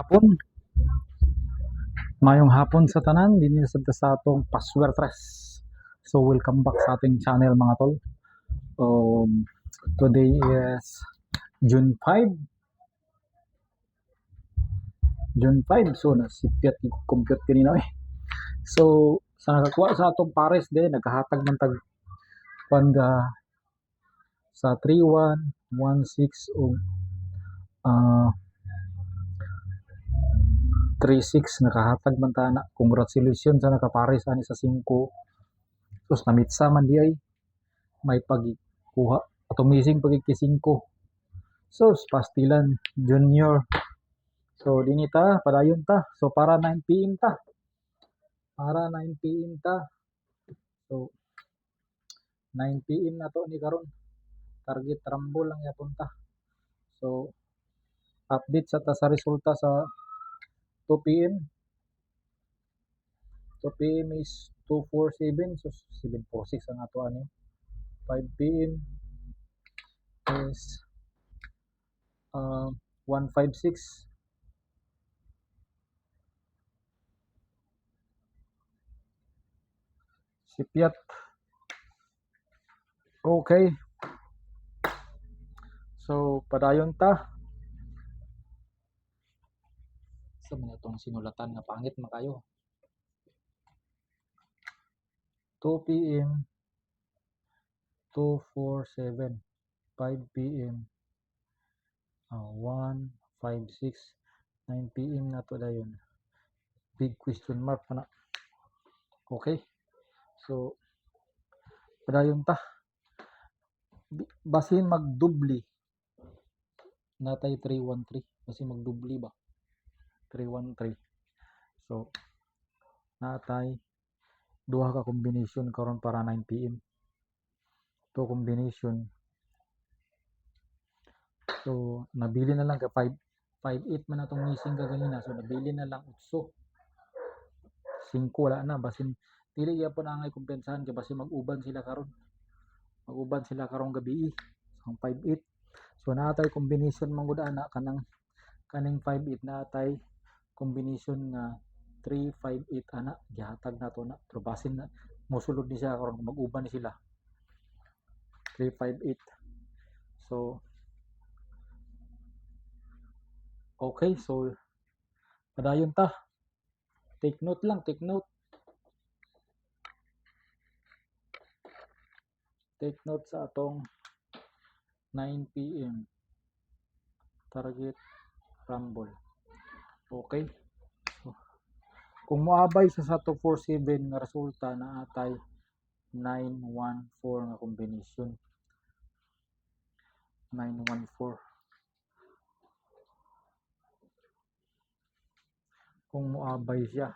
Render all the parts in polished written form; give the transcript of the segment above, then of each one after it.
hapon. Mayong hapon sa tanan, din sa atong paswertres. So welcome back sa ating channel mga tol. Today is June 5. June 5. So nasipyat yung compute kanina eh. So sa nakakuha sa atong pares din, naghahatag ng tag panda sa 3116 o 36 nakahatag man ta na. Congratulations sa nakapares ani sa 5. Sus namitsa man di ay may pagkuha atomising pagiki 5. Sus pastilan junior. So dinita padayon ta. So para 9 PM ta. Para 9 PM ta. So 9 PM na to ni karon. Target rumble lang yapon ta. So update sa ta sa resulta sa 2 PM. 2 PM is 247. So 746 ang ato ani. 5 PM is 156. Sipyat. Okay. So padayon ta. Sa mga itong sinulatan na pangit makayo. 2 PM 247. 5 PM 156. 9 PM na to dayon. Big question mark pa na. Okay. So padayon ta. Basin magdubli. Natay 313. Basin magdubli ba? 313. So natay duha ka combination karon para 9 PM. To combination. So nabili na lang ka 558 man atong missing ka ganina. So nabili na lang 8. 5 wala na basin dili gyapon angay kumpensahan kay basin mag-uban sila karon. Mag-uban sila karong gabi. Ang 58. So natay combination man gud ana kaning 58 natay combination nga 358 ana gihatag nato na pero basin na mosulod ni siya karon mag-uban ni sila 358. So okay, so padayon ta. Take note lang, take note. Take note sa atong 9 PM target rumble. Okay. So, kung moabay sa 247 nga resulta na atay 914 nga combination. 914. Kung moabay siya.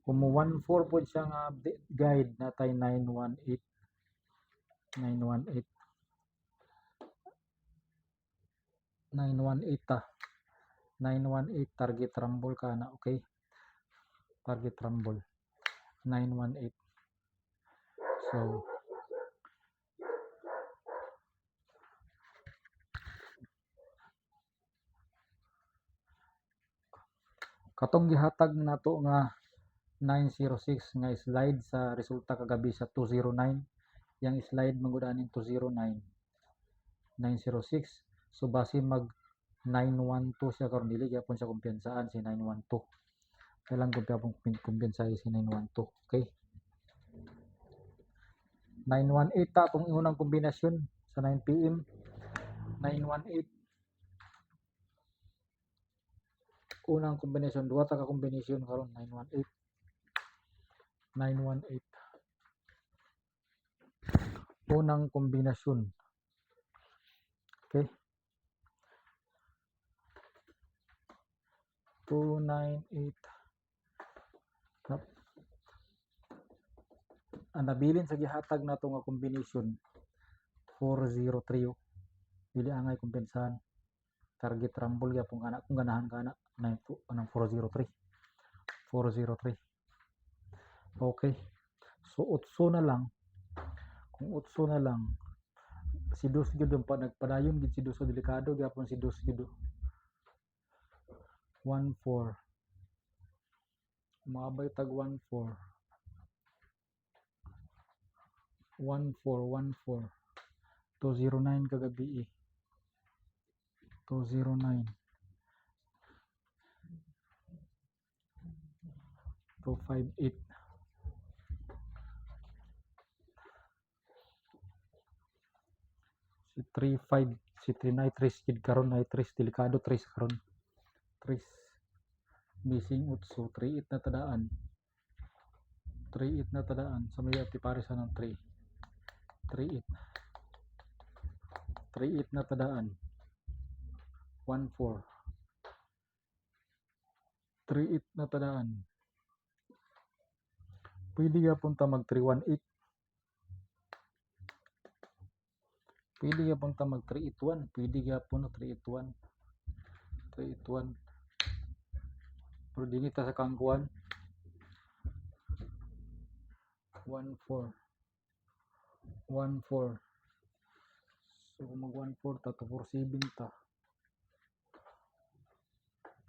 Kung mo 14 po siya nga guide natay 918. 918. 918 ta. 918 target rumble ka na, okay? Target rumble 918. So katong gihatag nato nga 906 nga slide sa resulta kagabi sa 209. Yang slide magud aning 209. 906. So base mag 912 siya karon dili gyapon siya kumpensaan si 912. Kailan ko gyapon kumpensahin si 912, okay? 918 ta atong unang kombinasyon sa 9 PM. 918 unang kombinasyon, duha ta ka kombinasyon karon 918. 918 unang kombinasyon. Okay? 298. Ang nabilin sa gihatag nato nga kombinasyon 403. Dili angay kumpensahan. Target rumble gyapon kana kung ganahan kana anang 403. 403. Okay. So 8 na lang. Kung 8 na lang Si dos gyud pa nagpadayon gid si dos so delikado gyapon si dos gyud. 14 maabay tag 14 14 209 kagabi 209 258 si 35 si 39 3 kid karon ay 3 delikado 3 karon 3 missing utso 38 na tadaan 38 na tadaan sa may ati pares ng 3 38 38 na tadaan 14 38 na tadaan pwede gyapon ta mag 318 pwede gyapon ta mag 381 pwede gyapon na 381 381 pero dili ta sa kangkuan 14 14 so mag 14 ta 247 ta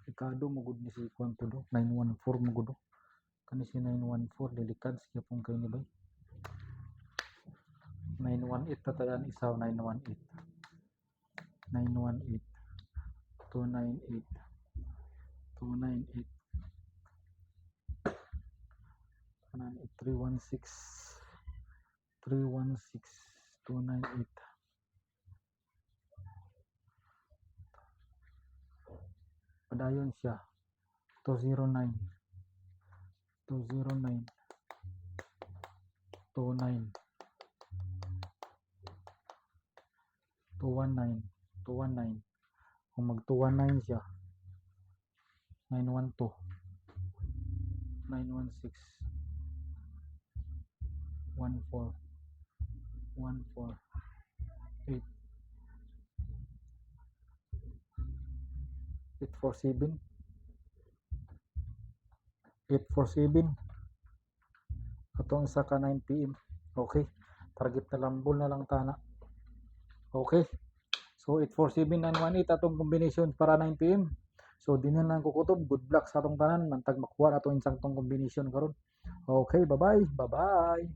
delikado mo gud ni si kuan to do 914 mo gud kani si 914 delikad siya pong kay ni bay 918 ta tadan isaw 918 918 298 298 316 316 298 padayon siya 209 209 29 219 219 kung mag 219 siya 912 916 14 14 8 847 847 atong isa ka 9 PM okay target na lambol na lang tana okay so 847 918 atong combination para 9 PM so dinan lang kukutob good luck sa atong tanan mantag makuha atong insang tong combination karon okay bye bye